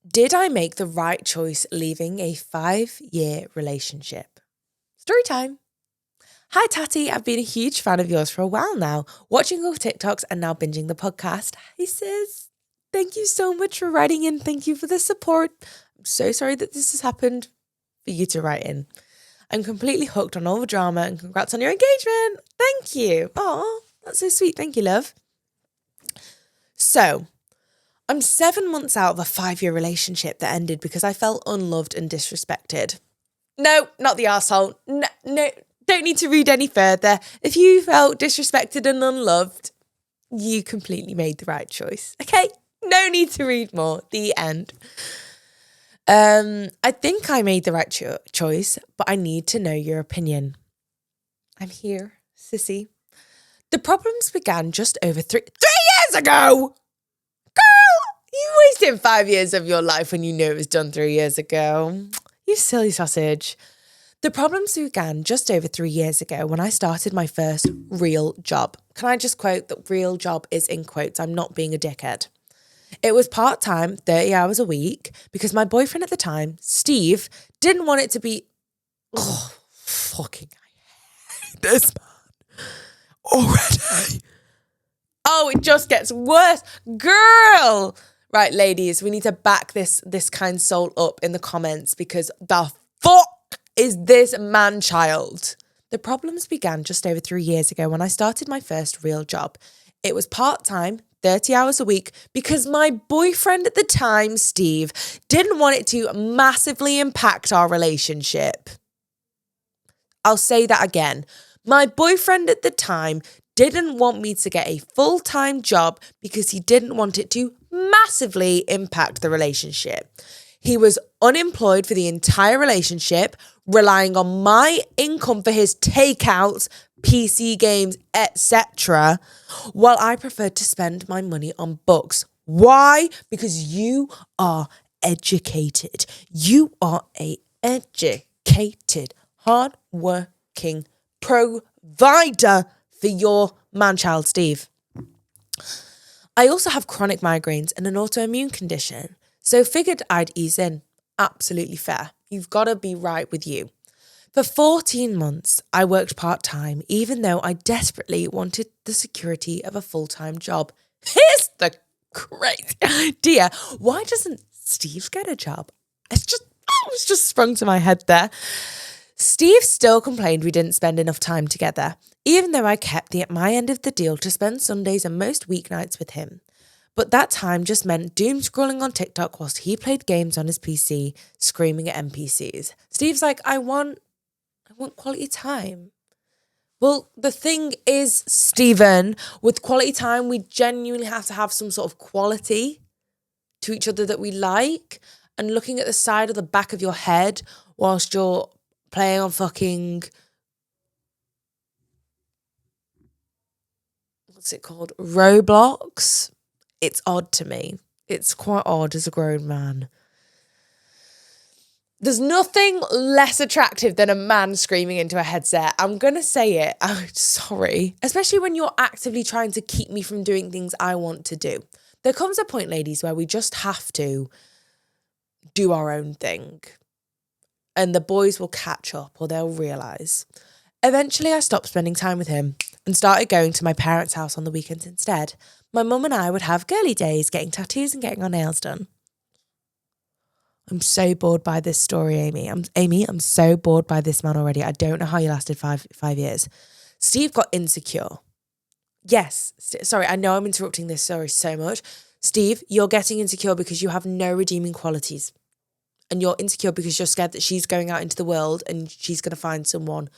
Did I make the right choice leaving a 5-year relationship? Story time. Hi, Tatty. I've been a huge fan of yours for a while now, watching your TikToks and now binging the podcast. Hi, sis. Thank you so much for writing in. Thank you for the support. I'm so sorry that this has happened for you to write in. I'm completely hooked on all the drama and congrats on your engagement. Thank you. Oh, that's so sweet. Thank you, love. So, I'm 7 months out of a 5-year relationship that ended because I felt unloved and disrespected. No, not the arsehole. No, don't need to read any further. If you felt disrespected and unloved, you completely made the right choice. Okay? No need to read more. The end. I think I made the right choice, but I need to know your opinion. I'm here, sissy. The problems began just over 3 years ago! You wasted 5 years of your life when you knew it was done 3 years ago. You silly sausage. The problems began just over 3 years ago when I started my first real job. Can I just quote that real job is in quotes? I'm not being a dickhead. It was part-time, 30 hours a week, because my boyfriend at the time, Steve, didn't want it to be... Oh, fucking I hate this man already. Oh, it just gets worse. Girl! Right, ladies, we need to back this kind soul up in the comments because the fuck is this man-child? The problems began just over 3 years ago when I started my first real job. It was part-time, 30 hours a week, because my boyfriend at the time, Steve, didn't want it to massively impact our relationship. I'll say that again. My boyfriend at the time didn't want me to get a full-time job because he didn't want it to massively impact the relationship. He was unemployed for the entire relationship, relying on my income for his takeouts, PC games, etc., while I preferred to spend my money on books. Why? Because you are educated. You are a educated, hard-working provider for your man-child, Steve. I also have chronic migraines and an autoimmune condition, so figured I'd ease in. Absolutely fair. You've got to be right with you. For 14 months, I worked part-time, even though I desperately wanted the security of a full-time job. Here's the crazy idea. Why doesn't Steve get a job? It's just sprung to my head there. Steve still complained we didn't spend enough time together, even though I kept my end of the deal to spend Sundays and most weeknights with him. But that time just meant doom scrolling on TikTok whilst he played games on his PC, screaming at NPCs. Steve's like, I want quality time. Well, the thing is, Stephen, with quality time, we genuinely have to have some sort of quality to each other that we like. And looking at the side or the back of your head whilst you're playing on fucking, what's it called? Roblox. It's odd to me. It's quite odd as a grown man. There's nothing less attractive than a man screaming into a headset. I'm going to say it. I'm sorry. Especially when you're actively trying to keep me from doing things I want to do. There comes a point, ladies, where we just have to do our own thing. And the boys will catch up or they'll realise. Eventually, I stopped spending time with him and started going to my parents' house on the weekends instead. My mum and I would have girly days, getting tattoos and getting our nails done. I'm so bored by this story, Amy. I'm so bored by this man already. I don't know how you lasted five years. Steve got insecure. Yes. Sorry, I know I'm interrupting this story so much. Steve, you're getting insecure because you have no redeeming qualities. And you're insecure because you're scared that she's going out into the world and she's going to find someone.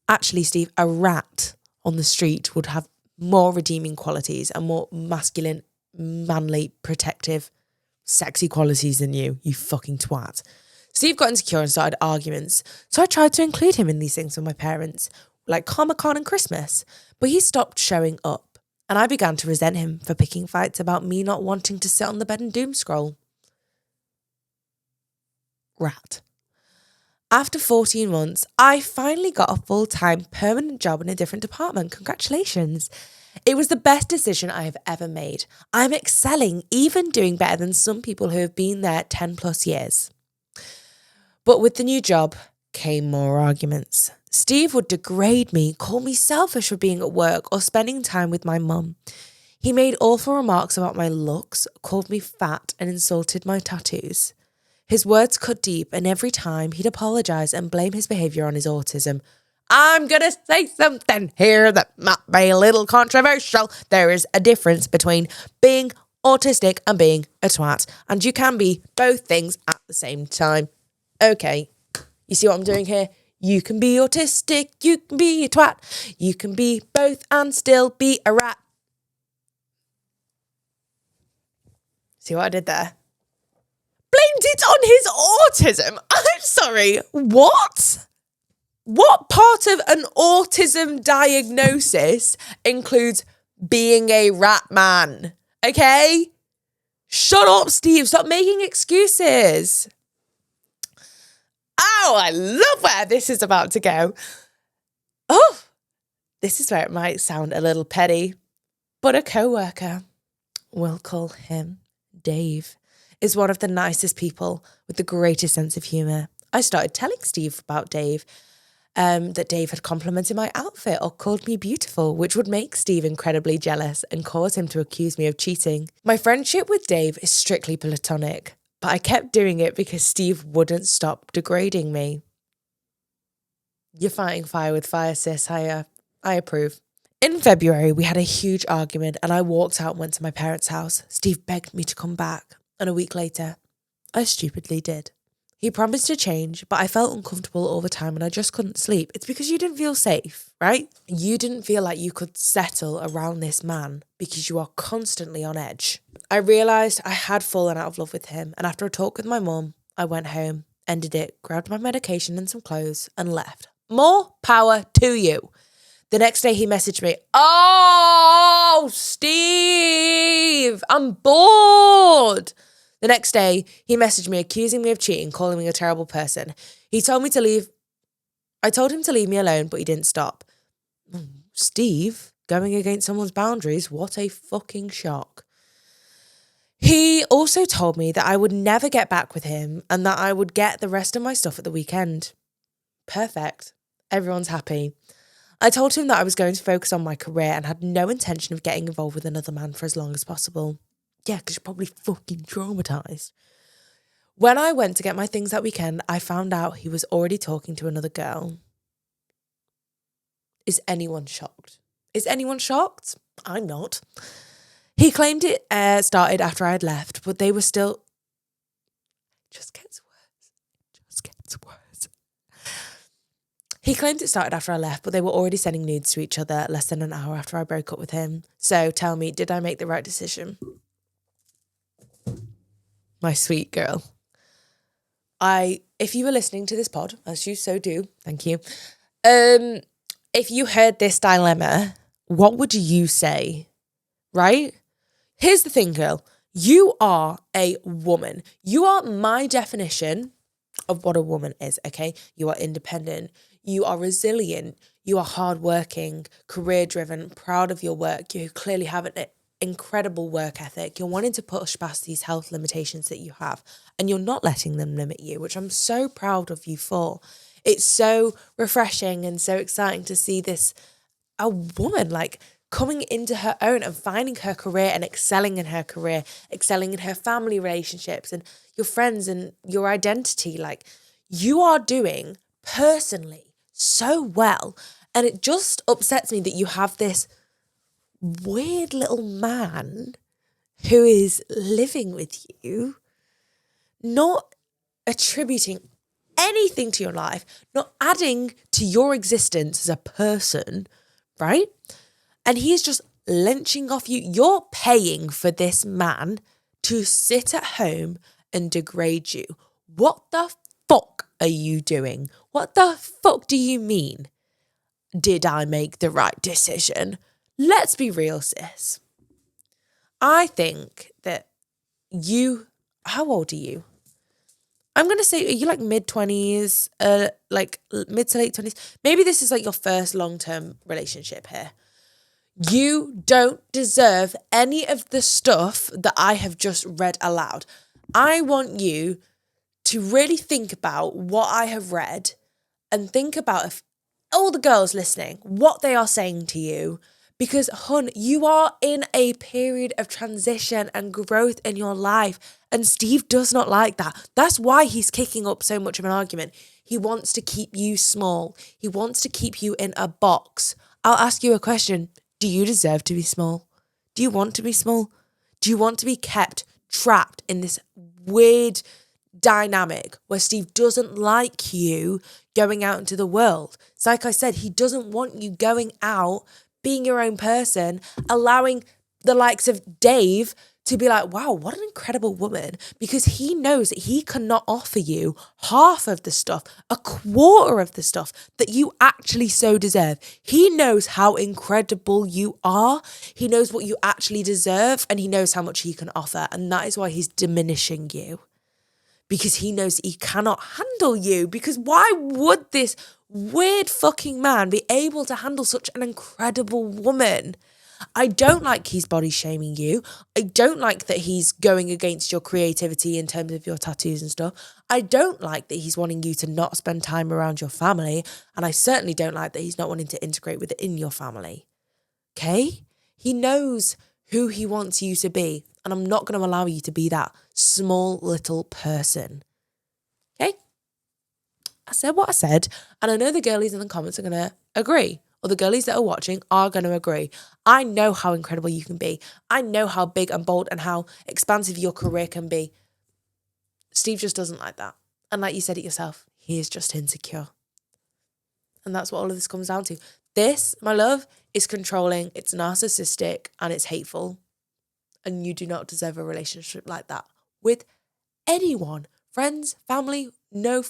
Actually, Steve, a rat on the street would have more redeeming qualities and more masculine, manly, protective, sexy qualities than you fucking twat. Steve got insecure and started arguments. So I tried to include him in these things with my parents, like Comic-Con and Christmas. But he stopped showing up. And I began to resent him for picking fights about me not wanting to sit on the bed and doom scroll. Rat. After 14 months, I finally got a full-time permanent job in a different department. Congratulations. It was the best decision I have ever made. I'm excelling, even doing better than some people who have been there 10 plus years. But with the new job came more arguments. Steve would degrade me, call me selfish for being at work or spending time with my mum. He made awful remarks about my looks, called me fat and insulted my tattoos. His words cut deep, and every time he'd apologise and blame his behaviour on his autism. I'm going to say something here that might be a little controversial. There is a difference between being autistic and being a twat, and you can be both things at the same time. Okay, you see what I'm doing here? You can be autistic, you can be a twat, you can be both and still be a rat. See what I did there? Blamed it on his autism. I'm sorry, what? What part of an autism diagnosis includes being a rat man? Okay? Shut up, Steve. Stop making excuses. Oh, I love where this is about to go. Oh, this is where it might sound a little petty, but a co-worker, we'll call him Dave, is one of the nicest people with the greatest sense of humour. I started telling Steve about Dave, that Dave had complimented my outfit or called me beautiful, which would make Steve incredibly jealous and cause him to accuse me of cheating. My friendship with Dave is strictly platonic, but I kept doing it because Steve wouldn't stop degrading me. You're fighting fire with fire, sis. I approve. In February, we had a huge argument and I walked out and went to my parents' house. Steve begged me to come back, and a week later, I stupidly did. He promised to change, but I felt uncomfortable all the time and I just couldn't sleep. It's because you didn't feel safe, right? You didn't feel like you could settle around this man because you are constantly on edge. I realised I had fallen out of love with him, and after a talk with my mum, I went home, ended it, grabbed my medication and some clothes and left. More power to you. The next day he messaged me, "Oh, Steve, I'm bored." The next day, he messaged me accusing me of cheating, calling me a terrible person. He told me to leave. I told him to leave me alone, but he didn't stop. Steve, going against someone's boundaries, what a fucking shock. He also told me that I would never get back with him and that I would get the rest of my stuff at the weekend. Perfect. Everyone's happy. I told him that I was going to focus on my career and had no intention of getting involved with another man for as long as possible. Yeah, because you're probably fucking traumatised. When I went to get my things that weekend, I found out he was already talking to another girl. Is anyone shocked? Is anyone shocked? I'm not. He claimed it started after I had left, but they were still... It just gets worse. It just gets worse. He claimed it started after I left, but they were already sending nudes to each other less than an hour after I broke up with him. So tell me, did I make the right decision? My sweet girl. If you were listening to this pod, as you so do, thank you. If you heard this dilemma, what would you say? Right? Here's the thing, girl. You are a woman. You are my definition of what a woman is, okay? You are independent. You are resilient. You are hardworking, career-driven, proud of your work. You clearly have an incredible work ethic. You're wanting to push past these health limitations that you have, and you're not letting them limit you, which I'm so proud of you for. It's so refreshing and so exciting to see a woman like coming into her own and finding her career and excelling in her career, excelling in her family relationships and your friends and your identity. Like, you are doing personally so well. And it just upsets me that you have this weird little man who is living with you, not attributing anything to your life, not adding to your existence as a person, right? And he's just lynching off you. You're paying for this man to sit at home and degrade you. What the fuck are you doing? What the fuck do you mean? Did I make the right decision? Let's be real, sis. I think that how old are you? I'm going to say, are you like mid-20s, like mid to late 20s? Maybe this is like your first long-term relationship here. You don't deserve any of the stuff that I have just read aloud. I want you to really think about what I have read and think about, if all the girls listening, what they are saying to you. Because, hun, you are in a period of transition and growth in your life. And Steve does not like that. That's why he's kicking up so much of an argument. He wants to keep you small. He wants to keep you in a box. I'll ask you a question. Do you deserve to be small? Do you want to be small? Do you want to be kept trapped in this weird dynamic where Steve doesn't like you going out into the world? It's like I said, he doesn't want you going out, being your own person, allowing the likes of Dave to be like, wow, what an incredible woman, because he knows that he cannot offer you half of the stuff, a quarter of the stuff that you actually so deserve. He knows how incredible you are. He knows what you actually deserve, and he knows how much he can offer. And that is why he's diminishing you, because he knows that he cannot handle you. Because why would this weird fucking man be able to handle such an incredible woman? I don't like he's body shaming you. I don't like that he's going against your creativity in terms of your tattoos and stuff. I don't like that he's wanting you to not spend time around your family. And I certainly don't like that he's not wanting to integrate within your family. Okay? He knows who he wants you to be. And I'm not going to allow you to be that small little person. Okay? I said what I said. And I know the girlies in the comments are going to agree. Or the girlies that are watching are going to agree. I know how incredible you can be. I know how big and bold and how expansive your career can be. Steve just doesn't like that. And like you said it yourself, he is just insecure. And that's what all of this comes down to. This, my love, is controlling, it's narcissistic, and it's hateful. And you do not deserve a relationship like that with anyone. Friends, family, no.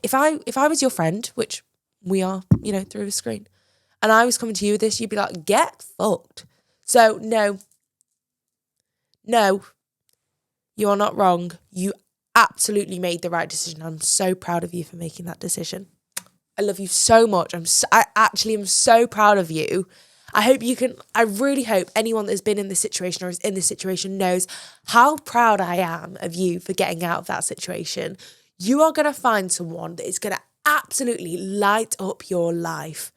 If I was your friend, which we are, through a screen, and I was coming to you with this, you'd be like, get fucked. So no, you are not wrong. You absolutely made the right decision. I'm so proud of you for making that decision. I love you so much. I actually am so proud of you. I really hope anyone that's been in this situation or is in this situation knows how proud I am of you for getting out of that situation. You are going to find someone that is going to absolutely light up your life,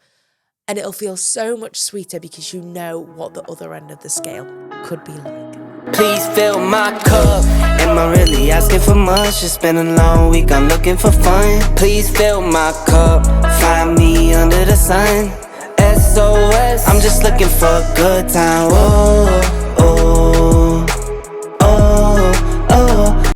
and it'll feel so much sweeter because you know what the other end of the scale could be like. Please fill my cup. Am I really asking for much? It's been a long week, I'm looking for fun. Please fill my cup. Find me under the sun. SOS, I'm just looking for a good time. Whoa.